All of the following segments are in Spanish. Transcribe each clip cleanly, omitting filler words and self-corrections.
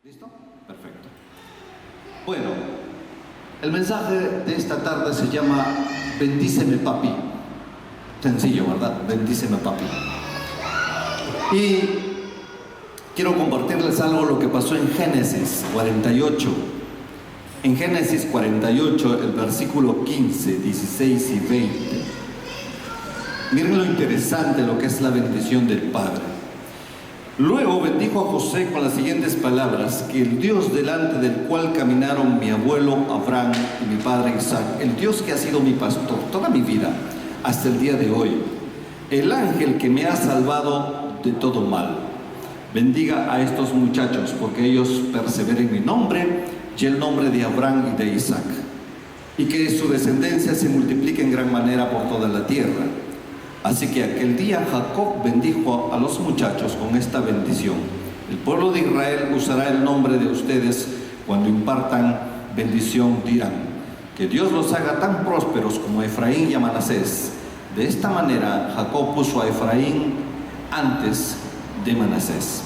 ¿Listo? Perfecto. Bueno, el mensaje de esta tarde se llama Bendíceme papi. Sencillo, ¿verdad? Bendíceme papi. Y quiero compartirles algo lo que pasó en Génesis 48. En Génesis 48, el versículo 15, 16 y 20. Miren lo interesante lo que es la bendición del Padre. Luego bendijo a José con las siguientes palabras: que el Dios delante del cual caminaron mi abuelo Abraham y mi padre Isaac, el Dios que ha sido mi pastor toda mi vida hasta el día de hoy, el ángel que me ha salvado de todo mal, bendiga a estos muchachos, porque ellos perseveren mi nombre y el nombre de Abraham y de Isaac, y que su descendencia se multiplique en gran manera por toda la tierra. Así que aquel día Jacob bendijo a los muchachos con esta bendición: el pueblo de Israel usará el nombre de ustedes cuando impartan bendición, dirán: que Dios los haga tan prósperos como Efraín y a Manasés. De esta manera Jacob puso a Efraín antes de Manasés.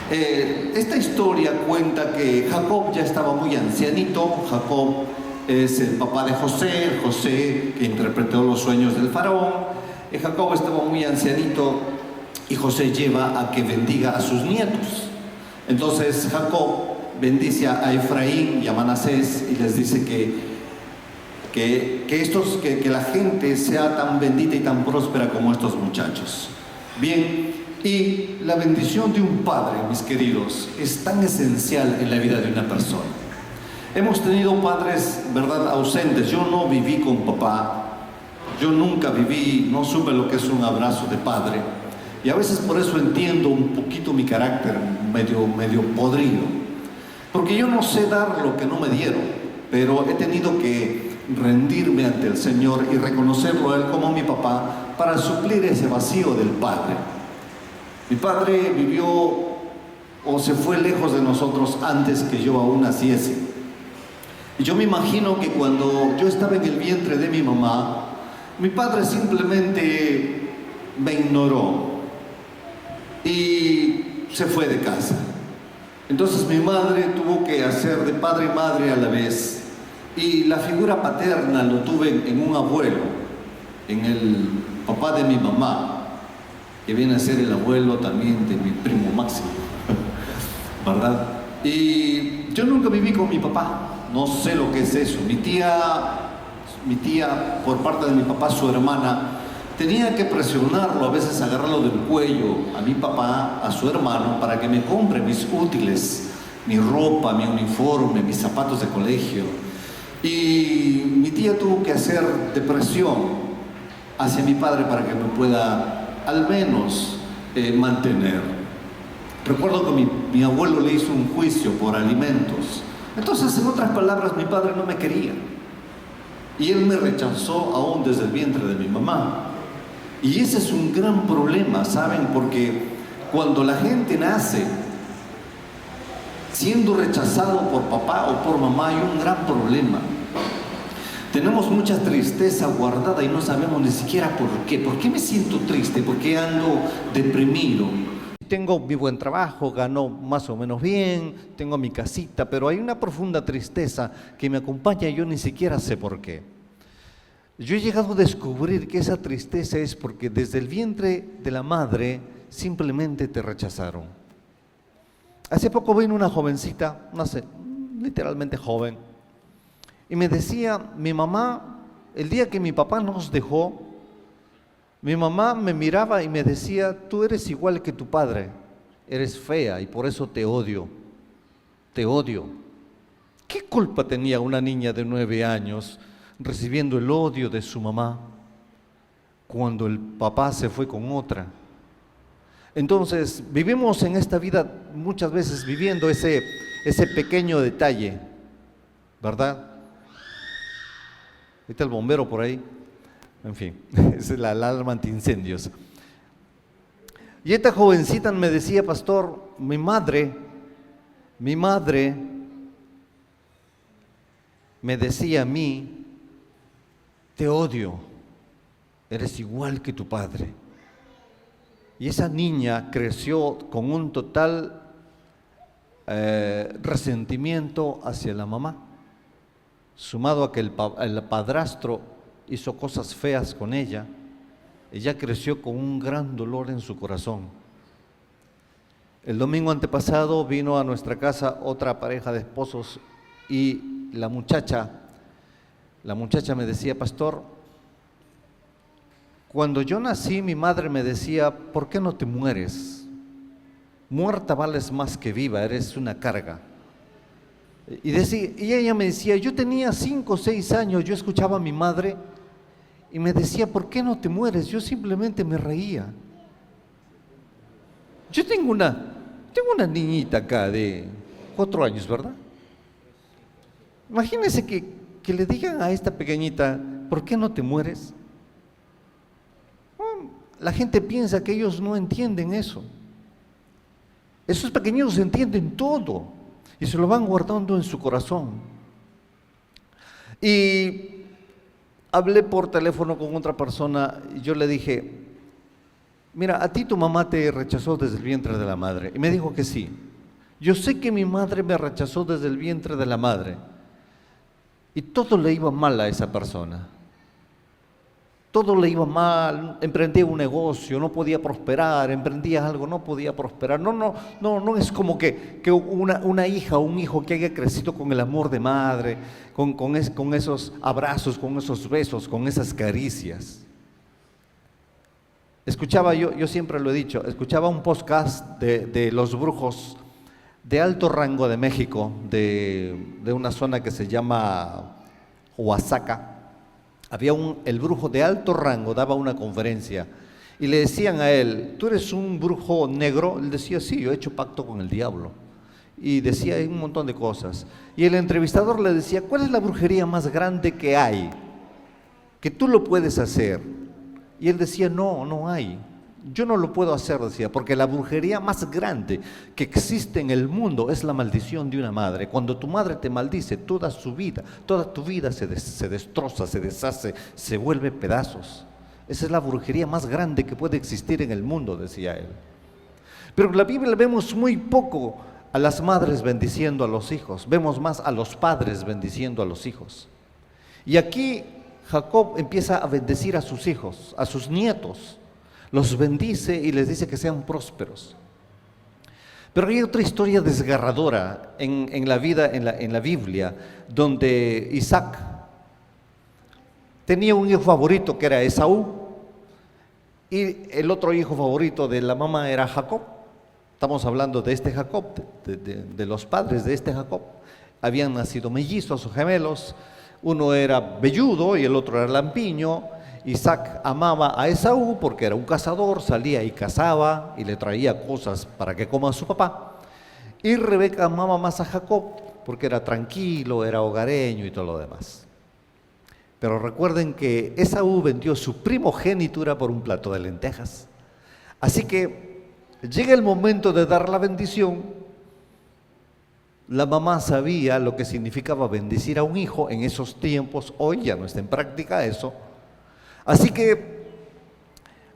Esta historia cuenta que Jacob ya estaba muy ancianito. Jacob es el papá de José, José que interpretó los sueños del faraón. Jacob estaba muy ancianito y José lleva a que bendiga a sus nietos. Entonces Jacob bendice a Efraín y a Manasés y les dice que la gente sea tan bendita y tan próspera como estos muchachos. Bien, y la bendición de un padre, mis queridos, es tan esencial en la vida de una persona. Hemos tenido padres, ¿verdad?, ausentes. Yo no viví con papá. Yo nunca viví, no supe lo que es un abrazo de padre. Y a veces por eso entiendo un poquito mi carácter medio podrido. Porque yo no sé dar lo que no me dieron, pero he tenido que rendirme ante el Señor y reconocerlo a Él como mi papá para suplir ese vacío del padre. Mi padre vivió o se fue lejos de nosotros antes que yo aún naciese. Y yo me imagino que cuando yo estaba en el vientre de mi mamá, mi padre simplemente me ignoró y se fue de casa. Entonces mi madre tuvo que hacer de padre y madre a la vez, y la figura paterna lo tuve en un abuelo, en el papá de mi mamá, que viene a ser el abuelo también de mi primo Máximo, ¿verdad? Y yo nunca viví con mi papá, no sé lo que es eso. Mi tía, por parte de mi papá, su hermana, tenía que presionarlo, a veces agarrarlo del cuello, a mi papá, a su hermano, para que me compre mis útiles, mi ropa, mi uniforme, mis zapatos de colegio. Y mi tía tuvo que hacer de presión hacia mi padre para que me pueda al menos mantener. Recuerdo que mi abuelo le hizo un juicio por alimentos. Entonces, en otras palabras, mi padre no me quería. Y él me rechazó aún desde el vientre de mi mamá. Y ese es un gran problema, ¿saben? Porque cuando la gente nace siendo rechazado por papá o por mamá, hay un gran problema. Tenemos mucha tristeza guardada y no sabemos ni siquiera por qué. ¿Por qué me siento triste? ¿Por qué ando deprimido? Tengo mi buen trabajo, gano más o menos bien, tengo mi casita, pero hay una profunda tristeza que me acompaña y yo ni siquiera sé por qué. Yo he llegado a descubrir que esa tristeza es porque desde el vientre de la madre simplemente te rechazaron. Hace poco vino una jovencita, no sé, literalmente joven, y me decía: mi mamá, el día que mi papá nos dejó, mi mamá me miraba y me decía: tú eres igual que tu padre, eres fea y por eso te odio, te odio. ¿Qué culpa tenía una niña de 9 años recibiendo el odio de su mamá cuando el papá se fue con otra? Entonces, vivimos en esta vida muchas veces viviendo ese pequeño detalle, ¿verdad? Está el bombero por ahí. En fin, esa es la alarma antiincendios. Y esta jovencita me decía: pastor, mi madre me decía a mí: te odio, eres igual que tu padre. Y esa niña creció con un total resentimiento hacia la mamá, sumado a que el padrastro hizo cosas feas con ella. Ella creció con un gran dolor en su corazón. El domingo antepasado vino a nuestra casa otra pareja de esposos y la muchacha me decía: pastor, cuando yo nací mi madre me decía: ¿por qué no te mueres? Muerta vales más que viva, eres una carga. Y ella me decía, yo tenía 5 o 6 años, yo escuchaba a mi madre y me decía: ¿por qué no te mueres? Yo simplemente me reía. Yo tengo una niñita acá de 4 años, ¿verdad? Imagínense que le digan a esta pequeñita: ¿por qué no te mueres? La gente piensa que ellos no entienden eso. Esos pequeños entienden todo y se lo van guardando en su corazón. Y hablé por teléfono con otra persona y yo le dije: mira, a ti tu mamá te rechazó desde el vientre de la madre. Y me dijo que sí. Yo sé que mi madre me rechazó desde el vientre de la madre. Y todo le iba mal a esa persona. Todo le iba mal, emprendía un negocio, no podía prosperar, emprendía algo, no podía prosperar. No es como que una hija o un hijo que haya crecido con el amor de madre, con esos abrazos, con esos besos, con esas caricias. Escuchaba, yo siempre lo he dicho, escuchaba un podcast de los brujos de alto rango de México, de una zona que se llama Oaxaca. El brujo de alto rango daba una conferencia y le decían a él: ¿tú eres un brujo negro? Él decía: sí, yo he hecho pacto con el diablo. Y decía un montón de cosas. Y el entrevistador le decía: ¿cuál es la brujería más grande que hay? Que tú lo puedes hacer. Y él decía: no hay. Yo no lo puedo hacer, decía, porque la brujería más grande que existe en el mundo es la maldición de una madre. Cuando tu madre te maldice, toda tu vida se destroza, se deshace, se vuelve pedazos. Esa es la brujería más grande que puede existir en el mundo, decía él. Pero en la Biblia vemos muy poco a las madres bendiciendo a los hijos, vemos más a los padres bendiciendo a los hijos. Y aquí Jacob empieza a bendecir a sus hijos, a sus nietos. Los bendice y les dice que sean prósperos. Pero hay otra historia desgarradora en la vida, en la Biblia, donde Isaac tenía un hijo favorito que era Esaú, y el otro hijo favorito de la mamá era Jacob. Estamos hablando de este Jacob, de los padres de este Jacob. Habían nacido mellizos o gemelos, uno era velludo y el otro era lampiño. Isaac amaba a Esaú porque era un cazador, salía y cazaba y le traía cosas para que coma su papá. Y Rebeca amaba más a Jacob porque era tranquilo, era hogareño y todo lo demás. Pero recuerden que Esaú vendió su primogenitura por un plato de lentejas. Así que llega el momento de dar la bendición. La mamá sabía lo que significaba bendecir a un hijo en esos tiempos. Hoy ya no está en práctica eso. Así que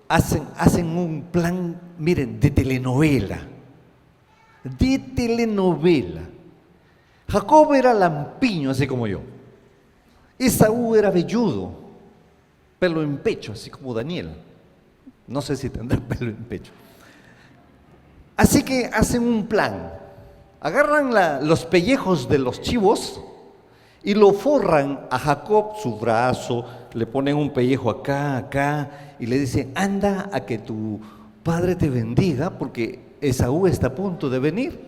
hacen un plan, miren, de telenovela. Jacob era lampiño, así como yo. Esaú era velludo, pelo en pecho, así como Daniel. No sé si tendrá pelo en pecho. Así que hacen un plan. Agarran los pellejos de los chivos y lo forran a Jacob su brazo, le ponen un pellejo acá, y le dicen: anda a que tu padre te bendiga, porque Esaú está a punto de venir.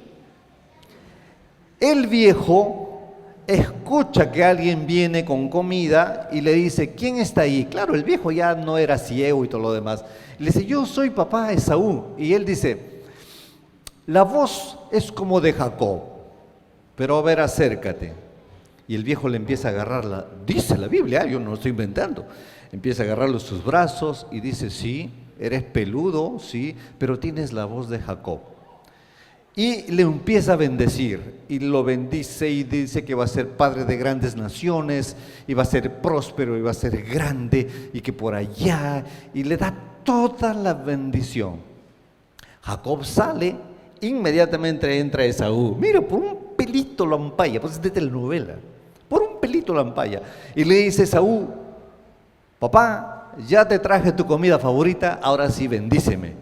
El viejo escucha que alguien viene con comida y le dice: ¿quién está ahí? Claro, el viejo ya no era ciego y todo lo demás. Le dice: yo soy papá Esaú. Y él dice: la voz es como de Jacob, pero a ver, acércate. Y el viejo le empieza a agarrar, dice la Biblia, yo no lo estoy inventando, empieza a agarrarlo sus brazos y dice: sí, eres peludo, sí, pero tienes la voz de Jacob. Y le empieza a bendecir, y lo bendice y dice que va a ser padre de grandes naciones, y va a ser próspero, y va a ser grande, y que por allá, y le da toda la bendición. Jacob sale inmediatamente entra Esaú. Mira, por un pelito lo ampalla, pues es de telenovela. Por un pelito lo ampalla. Y le dice Esaú: papá, ya te traje tu comida favorita, ahora sí bendíceme.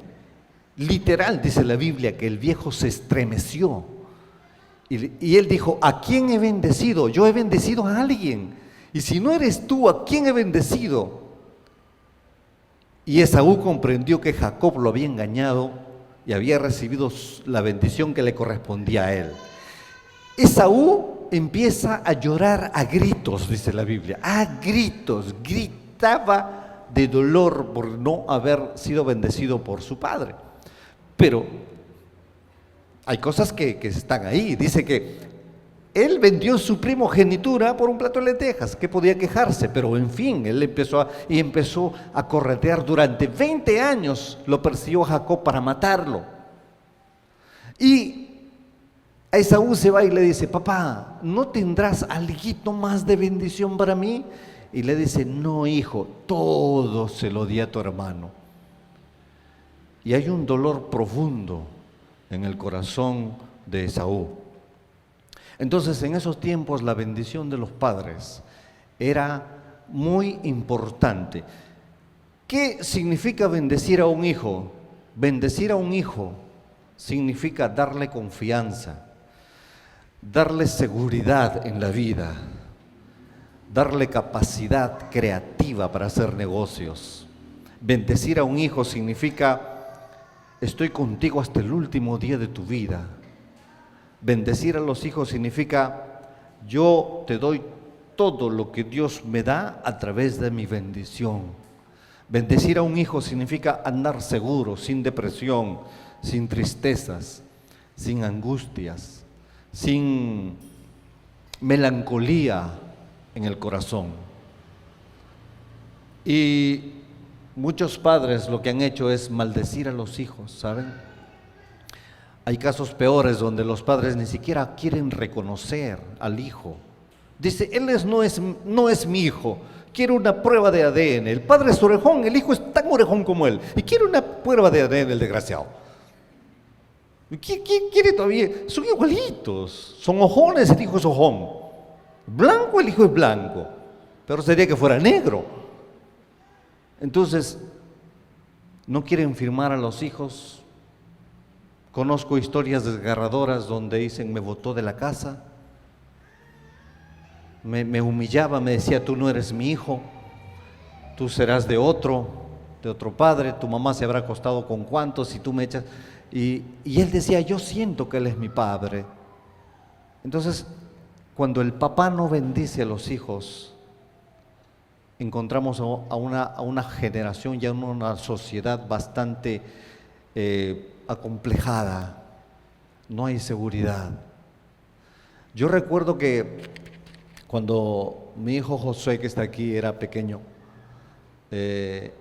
Literal, dice la Biblia, que el viejo se estremeció. Y él dijo: ¿a quién he bendecido? Yo he bendecido a alguien. Y si no eres tú, ¿a quién he bendecido? Y Esaú comprendió que Jacob lo había engañado y había recibido la bendición que le correspondía a él. Esaú empieza a llorar a gritos, dice la Biblia, a gritos, gritaba de dolor por no haber sido bendecido por su padre. Pero hay cosas que están ahí. Dice que él vendió su primogenitura por un plato de lentejas. ¿Qué podía quejarse? Pero en fin, él empezó a corretear. Durante 20 años lo persiguió Jacob para matarlo. Y a Esaú se va y le dice: papá, ¿no tendrás alguito más de bendición para mí? Y le dice: no, hijo, todo se lo di a tu hermano. Y hay un dolor profundo en el corazón de Esaú. Entonces, en esos tiempos la bendición de los padres era muy importante. ¿Qué significa bendecir a un hijo? Bendecir a un hijo significa darle confianza, darle seguridad en la vida, darle capacidad creativa para hacer negocios. Bendecir a un hijo significa: estoy contigo hasta el último día de tu vida. Bendecir a los hijos significa: yo te doy todo lo que Dios me da a través de mi bendición. Bendecir a un hijo significa andar seguro, sin depresión, sin tristezas, sin angustias, sin melancolía en el corazón. Y muchos padres lo que han hecho es maldecir a los hijos, ¿saben? Hay casos peores donde los padres ni siquiera quieren reconocer al hijo. Dice: él no es mi hijo, quiero una prueba de ADN. El padre es orejón, el hijo es tan orejón como él, y quiere una prueba de ADN, el desgraciado. ¿Quién quiere todavía? Son igualitos, son ojones, el hijo es ojón. Blanco, el hijo es blanco, pero sería que fuera negro. Entonces, no quieren firmar a los hijos. Conozco historias desgarradoras donde dicen: me botó de la casa, me humillaba, me decía: tú no eres mi hijo, tú serás de otro padre, tu mamá se habrá acostado con cuántos y tú me echas. Y él decía: yo siento que él es mi padre. Entonces, cuando el papá no bendice a los hijos, encontramos a una generación y a una sociedad bastante acomplejada, no hay seguridad. Yo recuerdo que cuando mi hijo Josué, que está aquí, era pequeño, él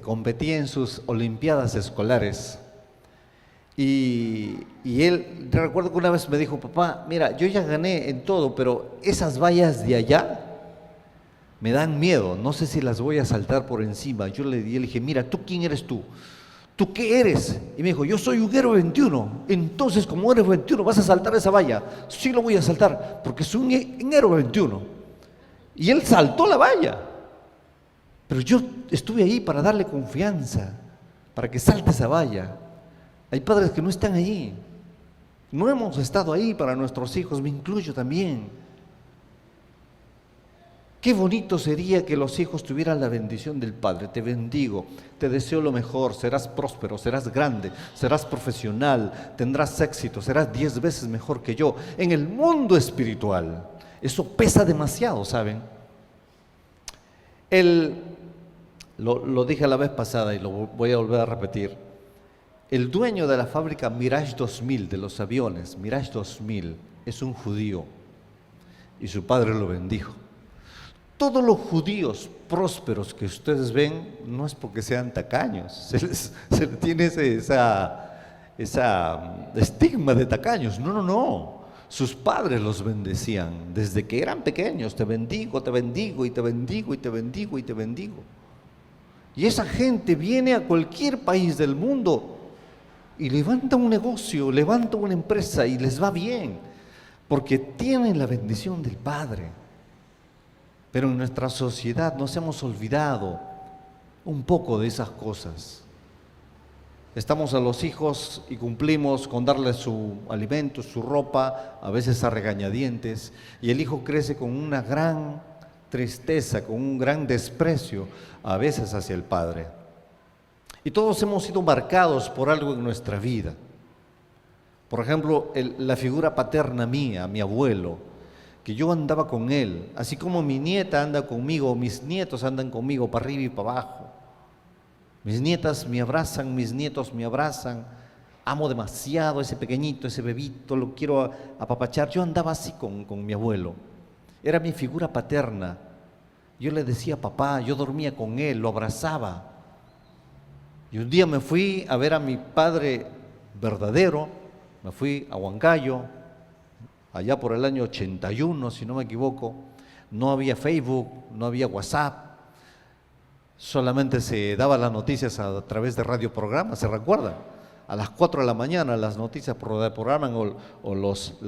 competía en sus olimpiadas escolares y él, recuerdo que una vez me dijo: papá, mira, yo ya gané en todo, pero esas vallas de allá me dan miedo, no sé si las voy a saltar por encima. Yo le dije: mira, ¿tú quién eres tú? ¿Tú qué eres? Y me dijo: yo soy un héroe 21. Entonces, como eres 21, ¿vas a saltar esa valla? Sí, lo voy a saltar, porque soy un héroe 21. Y él saltó la valla. Pero yo estuve ahí para darle confianza, para que salte esa valla. Hay padres que no están allí. No hemos estado ahí para nuestros hijos, me incluyo también. Qué bonito sería que los hijos tuvieran la bendición del Padre. Te bendigo, te deseo lo mejor, serás próspero, serás grande, serás profesional, tendrás éxito, serás 10 veces mejor que yo en el mundo espiritual. Eso pesa demasiado, ¿saben? Lo dije la vez pasada y lo voy a volver a repetir. El dueño de la fábrica Mirage 2000 de los aviones, Mirage 2000, es un judío y su padre lo bendijo. Todos los judíos prósperos que ustedes ven no es porque sean tacaños, se les tiene esa estigma de tacaños. No. Sus padres los bendecían desde que eran pequeños. Te bendigo, te bendigo y te bendigo y te bendigo y te bendigo. Y esa gente viene a cualquier país del mundo y levantan un negocio, levantan una empresa y les va bien, porque tienen la bendición del Padre. Pero en nuestra sociedad nos hemos olvidado un poco de esas cosas. Estamos a los hijos y cumplimos con darles su alimento, su ropa, a veces a regañadientes, y el hijo crece con una gran tristeza, con un gran desprecio, a veces hacia el padre. Y todos hemos sido marcados por algo en nuestra vida. Por ejemplo, la figura paterna mía, mi abuelo, que yo andaba con él, así como mi nieta anda conmigo, mis nietos andan conmigo para arriba y para abajo. Mis nietas me abrazan, mis nietos me abrazan. Amo demasiado a ese pequeñito, ese bebito, lo quiero apapachar. Yo andaba así con mi abuelo. Era mi figura paterna. Yo le decía papá, yo dormía con él, lo abrazaba. Y un día me fui a ver a mi padre verdadero, me fui a Huancayo, allá por el año 81, si no me equivoco. No había Facebook, no había WhatsApp. Solamente se daban las noticias a través de radioprogramas, ¿se recuerdan? A las 4 de la mañana las noticias por radioprogramas o los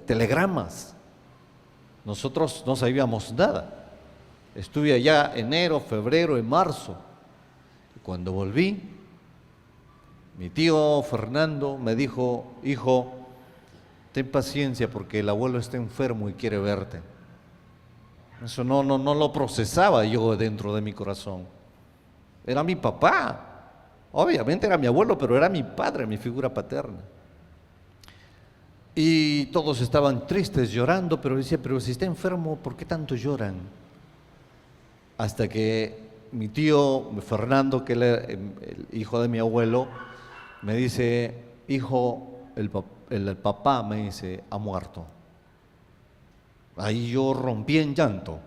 telegramas. Nosotros no sabíamos nada. Estuve allá enero, febrero, en marzo. Y cuando volví, mi tío Fernando me dijo, hijo, ten paciencia porque el abuelo está enfermo y quiere verte. Eso no lo procesaba yo dentro de mi corazón. Era mi papá. Obviamente era mi abuelo, pero era mi padre, mi figura paterna. Y todos estaban tristes, llorando, pero decía, pero si está enfermo, ¿por qué tanto lloran? Hasta que mi tío Fernando, que era el hijo de mi abuelo, me dice, hijo, el papá, me dice, ha muerto. Ahí yo rompí en llanto,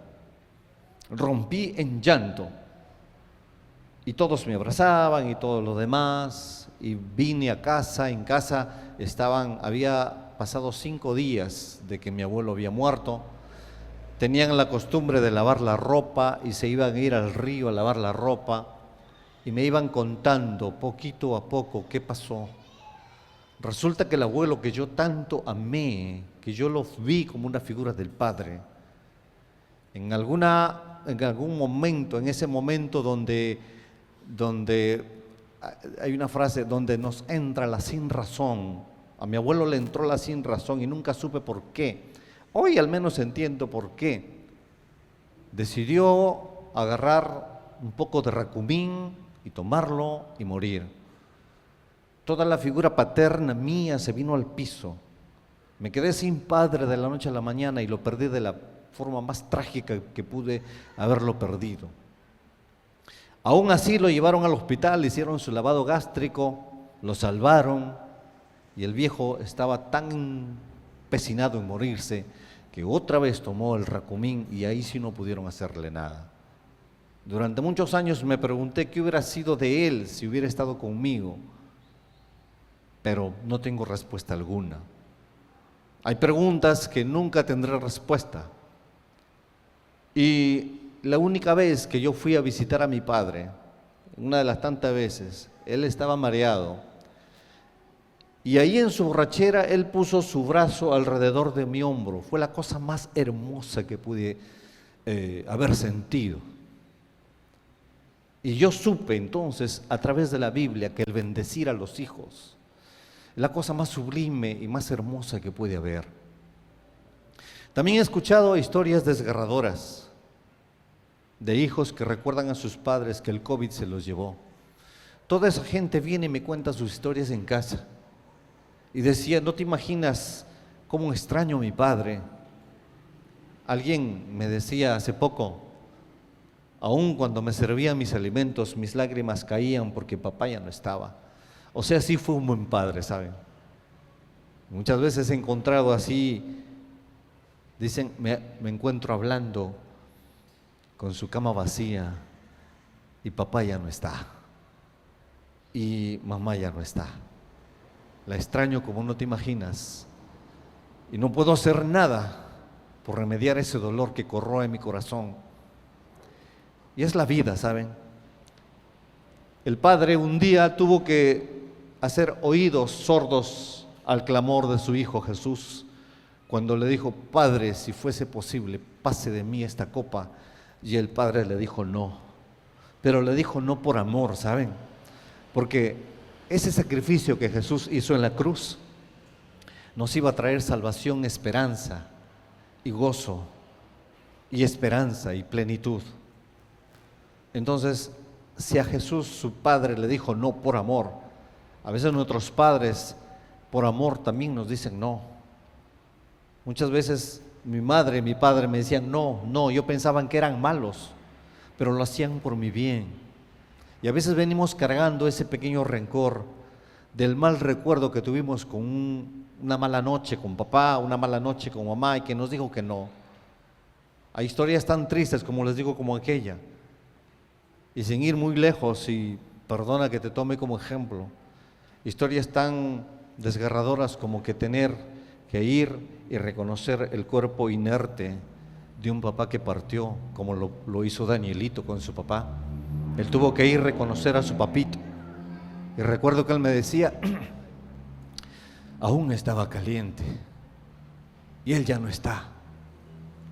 y todos me abrazaban y todos los demás, y vine a casa, en casa había pasado 5 días de que mi abuelo había muerto, tenían la costumbre de lavar la ropa y se iban a ir al río a lavar la ropa, y me iban contando poquito a poco qué pasó. Resulta que el abuelo que yo tanto amé, que yo lo vi como una figura del Padre, en algún momento, en ese momento donde hay una frase donde nos entra la sin razón, a mi abuelo le entró la sin razón y nunca supe por qué. Hoy al menos entiendo por qué. Decidió agarrar un poco de racumín y tomarlo y morir. Toda la figura paterna mía se vino al piso. Me quedé sin padre de la noche a la mañana y lo perdí de la forma más trágica que pude haberlo perdido. Aún así lo llevaron al hospital, le hicieron su lavado gástrico, lo salvaron y el viejo estaba tan empecinado en morirse que otra vez tomó el racumín y ahí sí no pudieron hacerle nada. Durante muchos años me pregunté qué hubiera sido de él si hubiera estado conmigo, pero no tengo respuesta alguna. Hay preguntas que nunca tendré respuesta. Y la única vez que yo fui a visitar a mi padre, una de las tantas veces, él estaba mareado. Y ahí en su borrachera, él puso su brazo alrededor de mi hombro. Fue la cosa más hermosa que pude haber sentido. Y yo supe entonces, a través de la Biblia, que el bendecir a los hijos es la cosa más sublime y más hermosa que puede haber. También he escuchado historias desgarradoras de hijos que recuerdan a sus padres que el COVID se los llevó. Toda esa gente viene y me cuenta sus historias en casa. Y decía, no te imaginas cómo extraño a mi padre. Alguien me decía hace poco, aún cuando me servían mis alimentos, mis lágrimas caían porque papá ya no estaba. O sea, sí fue un buen padre, ¿saben? Muchas veces he encontrado así, dicen, me encuentro hablando con su cama vacía y papá ya no está y mamá ya no está. La extraño como no te imaginas y no puedo hacer nada por remediar ese dolor que corroe mi corazón. Y es la vida, ¿saben? El padre un día tuvo que hacer oídos sordos al clamor de su Hijo Jesús, cuando le dijo: Padre, si fuese posible, pase de mí esta copa. Y el Padre le dijo no, pero le dijo no por amor, ¿saben? Porque ese sacrificio que Jesús hizo en la cruz nos iba a traer salvación, esperanza y gozo, y esperanza y plenitud. Entonces, si a Jesús su Padre le dijo no por amor, a veces nuestros padres por amor también nos dicen no. Muchas veces mi madre y mi padre me decían no, yo pensaban que eran malos, pero lo hacían por mi bien. Y a veces venimos cargando ese pequeño rencor del mal recuerdo que tuvimos con una mala noche con papá, una mala noche con mamá, y que nos dijo que no. Hay historias tan tristes, como les digo, como aquella. Y sin ir muy lejos, y perdona que te tome como ejemplo, historias tan desgarradoras como que tener que ir y reconocer el cuerpo inerte de un papá que partió, como lo hizo Danielito con su papá. Él tuvo que ir a reconocer a su papito. Y recuerdo que él me decía, aún estaba caliente y él ya no está.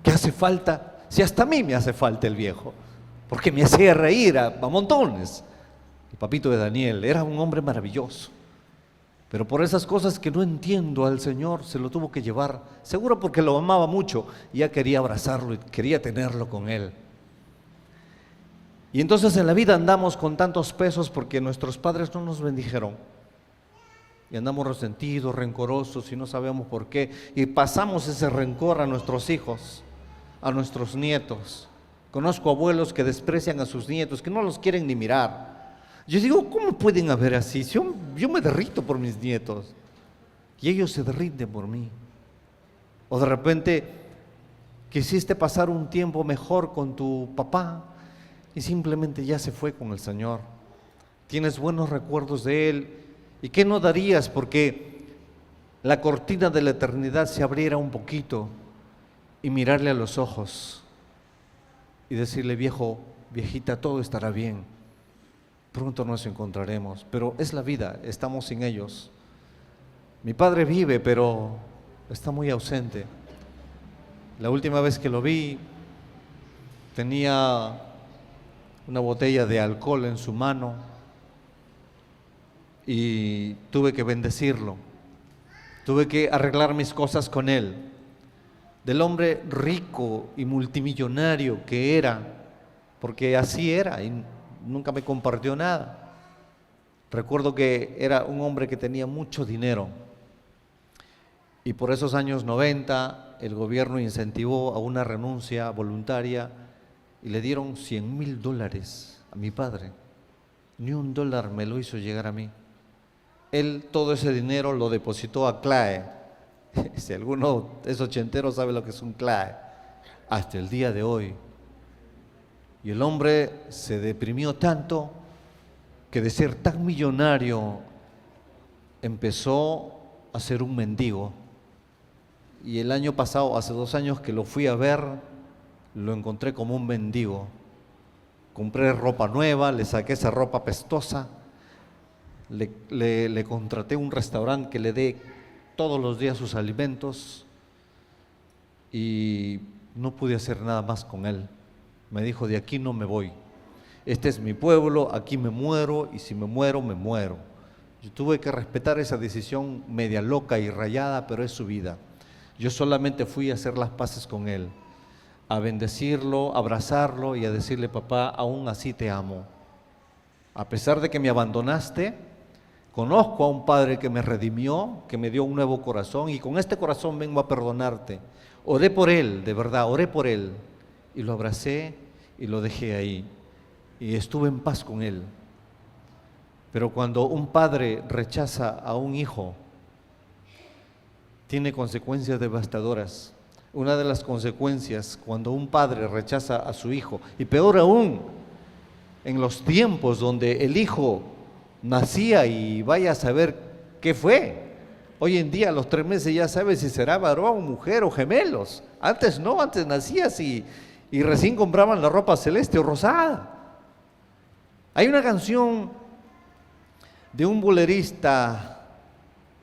¿Qué hace falta? Si hasta a mí me hace falta el viejo, porque me hacía reír a montones. El papito de Daniel era un hombre maravilloso, pero por esas cosas que no entiendo al Señor se lo tuvo que llevar, seguro porque lo amaba mucho y ya quería abrazarlo y quería tenerlo con él. Y entonces en la vida andamos con tantos pesos porque nuestros padres no nos bendijeron. Y andamos resentidos, rencorosos y no sabemos por qué. Y pasamos ese rencor a nuestros hijos, a nuestros nietos. Conozco abuelos que desprecian a sus nietos, que no los quieren ni mirar. Yo digo, ¿cómo pueden haber así? Si yo me derrito por mis nietos y ellos se derriten por mí. O de repente quisiste pasar un tiempo mejor con tu papá y simplemente ya se fue con el Señor. Tienes buenos recuerdos de Él. ¿Y qué no darías porque la cortina de la eternidad se abriera un poquito y mirarle a los ojos y decirle: viejo, viejita, todo estará bien, pronto nos encontraremos? Pero es la vida, estamos sin ellos. Mi padre vive, pero está muy ausente. La última vez que lo vi tenía una botella de alcohol en su mano y tuve que bendecirlo, tuve que arreglar mis cosas con él. Del hombre rico y multimillonario que era, porque así era y nunca me compartió nada. Recuerdo que era un hombre que tenía mucho dinero y por esos años 90 el gobierno incentivó a una renuncia voluntaria y le dieron $100,000 a mi padre. Ni $1 me lo hizo llegar a mí. Él todo ese dinero lo depositó a CLAE. Si alguno es ochentero sabe lo que es un CLAE. Hasta el día de hoy. Y el hombre se deprimió tanto que de ser tan millonario empezó a ser un mendigo. Y el año pasado, hace 2 años que lo fui a ver, lo encontré como un mendigo. Compré ropa nueva, le saqué esa ropa apestosa, le contraté un restaurante que le dé todos los días sus alimentos y no pude hacer nada más con él. Me dijo: de aquí no me voy, este es mi pueblo, aquí me muero y si me muero, me muero. Yo tuve que respetar esa decisión media loca y rayada, pero es su vida. Yo solamente fui a hacer las paces con él, a bendecirlo, a abrazarlo y a decirle: papá, aún así te amo. A pesar de que me abandonaste, conozco a un Padre que me redimió, que me dio un nuevo corazón y con este corazón vengo a perdonarte. Oré por él, de verdad, oré por él y lo abracé y lo dejé ahí y estuve en paz con él. Pero cuando un padre rechaza a un hijo, tiene consecuencias devastadoras. Una de las consecuencias cuando un padre rechaza a su hijo, y peor aún, en los tiempos donde el hijo nacía y vaya a saber qué fue. Hoy en día a los 3 meses ya sabes si será varón o mujer o gemelos. Antes no, antes nacías y recién compraban la ropa celeste o rosada. Hay una canción de un bolerista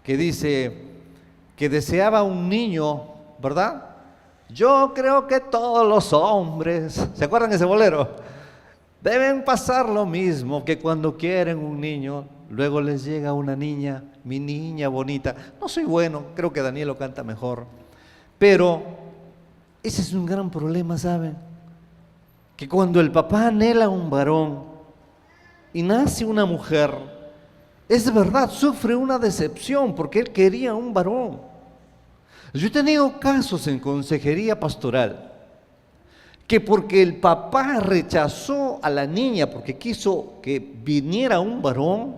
que dice que deseaba un niño, ¿verdad? Yo creo que todos los hombres, ¿se acuerdan de ese bolero? Deben pasar lo mismo, que cuando quieren un niño, luego les llega una niña, mi niña bonita. No soy bueno, creo que Daniel lo canta mejor, pero ese es un gran problema, ¿saben? Que cuando el papá anhela un varón y nace una mujer, es verdad, sufre una decepción porque él quería un varón. Yo he tenido casos en consejería pastoral que porque el papá rechazó a la niña porque quiso que viniera un varón,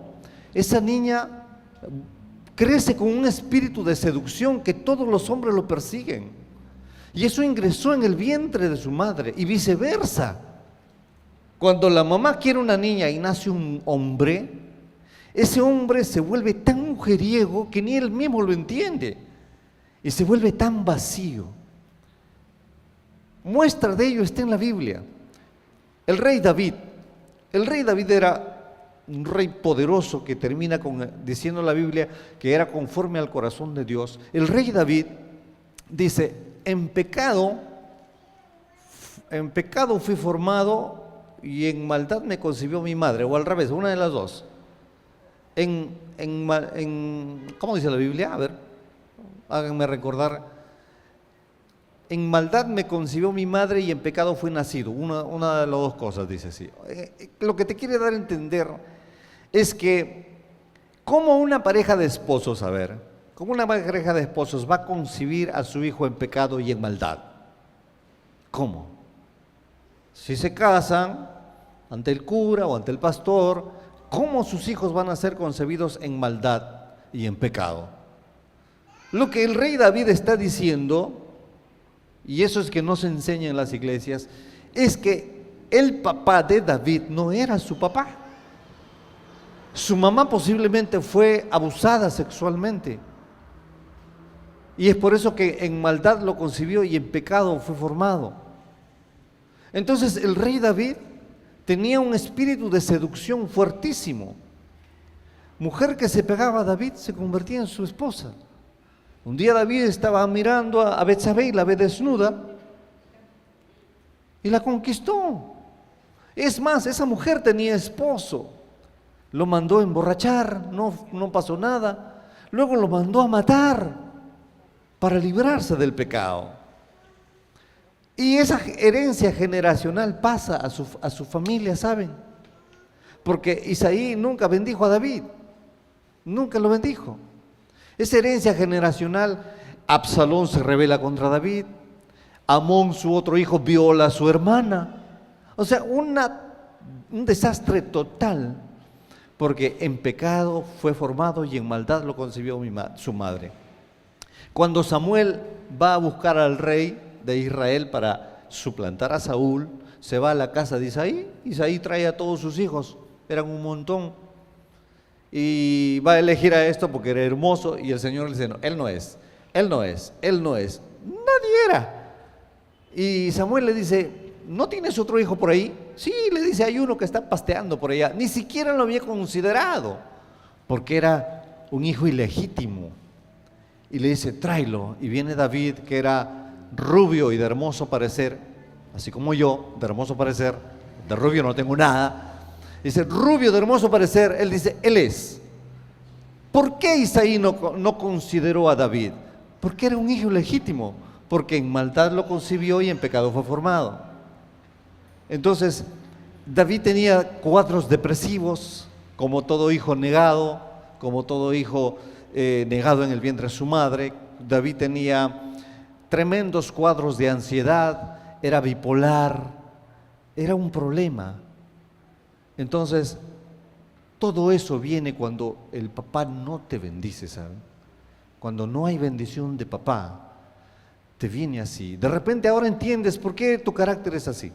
esa niña crece con un espíritu de seducción que todos los hombres lo persiguen. Y eso ingresó en el vientre de su madre y viceversa. Cuando la mamá quiere una niña y nace un hombre, ese hombre se vuelve tan mujeriego que ni él mismo lo entiende y se vuelve tan vacío. Muestra de ello está en la Biblia. El rey David era un rey poderoso que termina diciendo la Biblia que era conforme al corazón de Dios. El rey David dice: en pecado fui formado y en maldad me concibió mi madre, o al revés, una de las dos. ¿Cómo dice la Biblia? A ver, háganme recordar. En maldad me concibió mi madre y en pecado fui nacido. Una de las dos cosas dice así. Lo que te quiere dar a entender es que como una pareja de esposos, cómo una pareja de esposos va a concebir a su hijo en pecado y en maldad. ¿Cómo? Si se casan ante el cura o ante el pastor, ¿cómo sus hijos van a ser concebidos en maldad y en pecado? Lo que el rey David está diciendo, y eso es que no se enseña en las iglesias, es que el papá de David no era su papá. Su mamá posiblemente fue abusada sexualmente. Y es por eso que en maldad lo concibió y en pecado fue formado. Entonces el rey David tenía un espíritu de seducción fuertísimo. Mujer que se pegaba a David se convertía en su esposa. Un día David estaba mirando a Betsabé y la ve desnuda y la conquistó. Es más, esa mujer tenía esposo. Lo mandó a emborrachar, no pasó nada. Luego lo mandó a matar para librarse del pecado. Y esa herencia generacional pasa a su familia, ¿saben? Porque Isaí nunca bendijo a David, nunca lo bendijo. Esa herencia generacional, Absalón se rebela contra David, Amón, su otro hijo, viola a su hermana. O sea, un desastre total, porque en pecado fue formado y en maldad lo concibió su madre. Cuando Samuel va a buscar al rey de Israel para suplantar a Saúl, se va a la casa de Isaí. Isaí trae a todos sus hijos, eran un montón, y va a elegir a esto porque era hermoso, y el Señor le dice: no, él no es, nadie era. Y Samuel le dice: ¿no tienes otro hijo por ahí? Sí, le dice: hay uno que está pasteando por allá. Ni siquiera lo había considerado, porque era un hijo ilegítimo. Y le dice: tráelo. Y viene David, que era rubio y de hermoso parecer, así como yo, de hermoso parecer, de rubio no tengo nada. Dice: rubio, de hermoso parecer. Él dice: él es. ¿Por qué Isaí no consideró a David? Porque era un hijo legítimo, porque en maldad lo concibió y en pecado fue formado. Entonces, David tenía cuadros depresivos, como todo hijo negado, como todo hijo negado en el vientre de su madre. David tenía tremendos cuadros de ansiedad, era bipolar, era un problema. Entonces, todo eso viene cuando el papá no te bendice, ¿saben? Cuando no hay bendición de papá, te viene así. De repente ahora entiendes por qué tu carácter es así.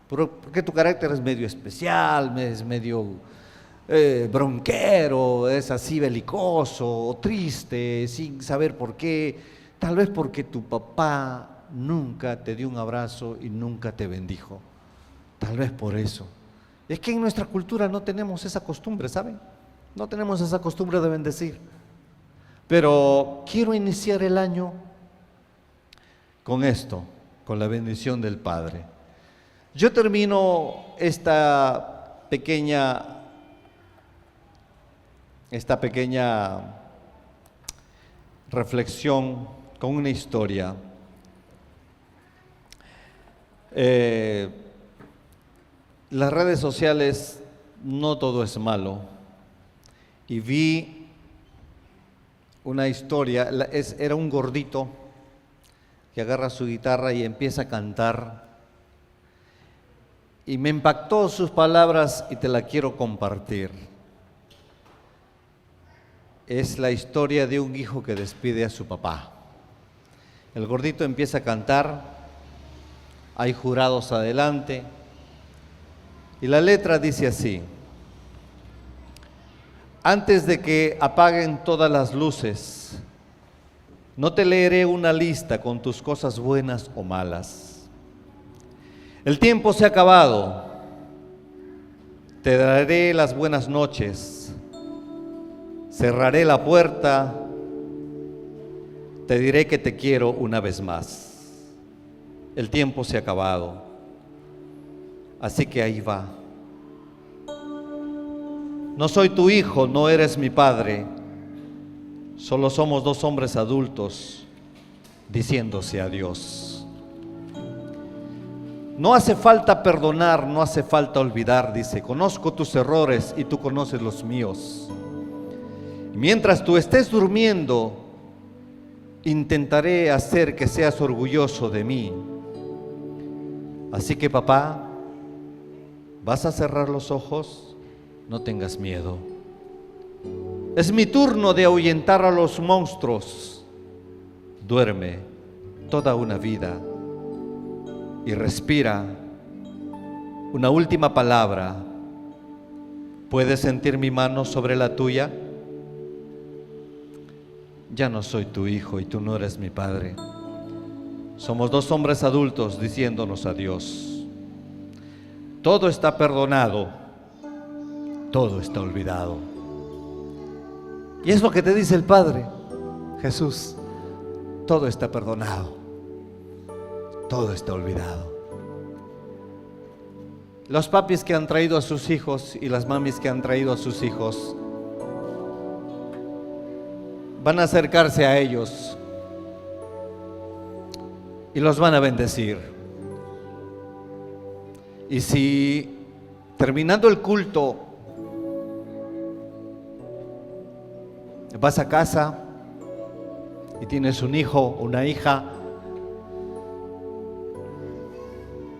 Porque tu carácter es medio especial, es medio bronquero, es así belicoso o triste, sin saber por qué. Tal vez porque tu papá nunca te dio un abrazo y nunca te bendijo. Tal vez por eso. Es que en nuestra cultura no tenemos esa costumbre, ¿saben? No tenemos esa costumbre de bendecir. Pero quiero iniciar el año con esto, con la bendición del Padre. Yo termino esta pequeña reflexión con una historia. Las redes sociales, no todo es malo. Y vi una historia, era un gordito que agarra su guitarra y empieza a cantar. Y me impactó sus palabras y te la quiero compartir. Es la historia de un hijo que despide a su papá. El gordito empieza a cantar, hay jurados adelante, y la letra dice así: antes de que apaguen todas las luces, no te leeré una lista con tus cosas buenas o malas. El tiempo se ha acabado, te daré las buenas noches, cerraré la puerta, te diré que te quiero una vez más. El tiempo se ha acabado, así que ahí va. No soy tu hijo, no eres mi padre, solo somos dos hombres adultos diciéndose adiós. No hace falta perdonar, no hace falta olvidar, dice, conozco tus errores y tú conoces los míos. Mientras tú estés durmiendo, intentaré hacer que seas orgulloso de mí. Así que papá, ¿vas a cerrar los ojos? No tengas miedo. Es mi turno de ahuyentar a los monstruos. Duerme toda una vida y respira. Una última palabra. ¿Puedes sentir mi mano sobre la tuya? Ya no soy tu hijo y tú no eres mi padre. Somos dos hombres adultos diciéndonos adiós. Todo está perdonado, todo está olvidado. Y es lo que te dice el Padre, Jesús. Todo está perdonado, todo está olvidado. Los papis que han traído a sus hijos y las mamis que han traído a sus hijos van a acercarse a ellos y los van a bendecir. Y si terminando el culto vas a casa y tienes un hijo o una hija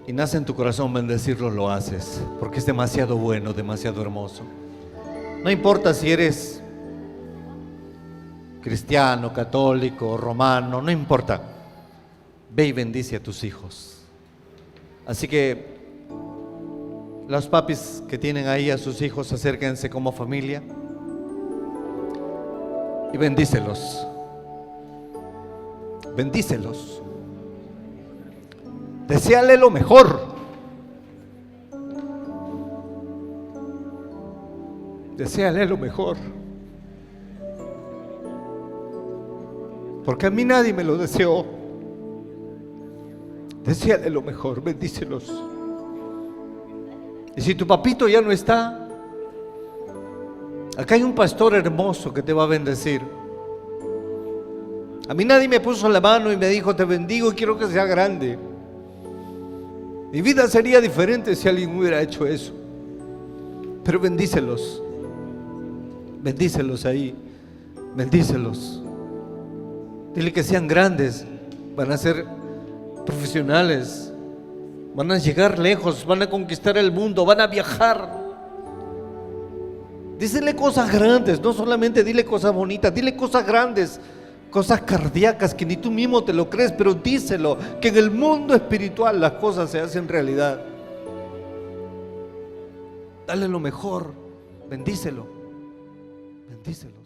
y nace en tu corazón bendecirlo, lo haces, porque es demasiado bueno, demasiado hermoso. No importa si eres cristiano, católico, romano, no importa. Ve y bendice a tus hijos. Así que los papis que tienen ahí a sus hijos, acérquense como familia y bendícelos. Bendícelos. Deséale lo mejor. Deséale lo mejor. Porque a mí nadie me lo deseó. Deséale lo mejor, bendícelos. Y si tu papito ya no está, acá hay un pastor hermoso que te va a bendecir. A mí nadie me puso la mano y me dijo, te bendigo y quiero que sea grande. Mi vida sería diferente si alguien hubiera hecho eso. Pero bendícelos. Bendícelos ahí. Bendícelos. Dile que sean grandes. Van a ser profesionales. Van a llegar lejos. Van a conquistar el mundo. Van a viajar. Dísele cosas grandes. No solamente dile cosas bonitas. Dile cosas grandes. Cosas cardíacas que ni tú mismo te lo crees, pero díselo, que en el mundo espiritual las cosas se hacen realidad. Dale lo mejor, bendícelo, bendícelos.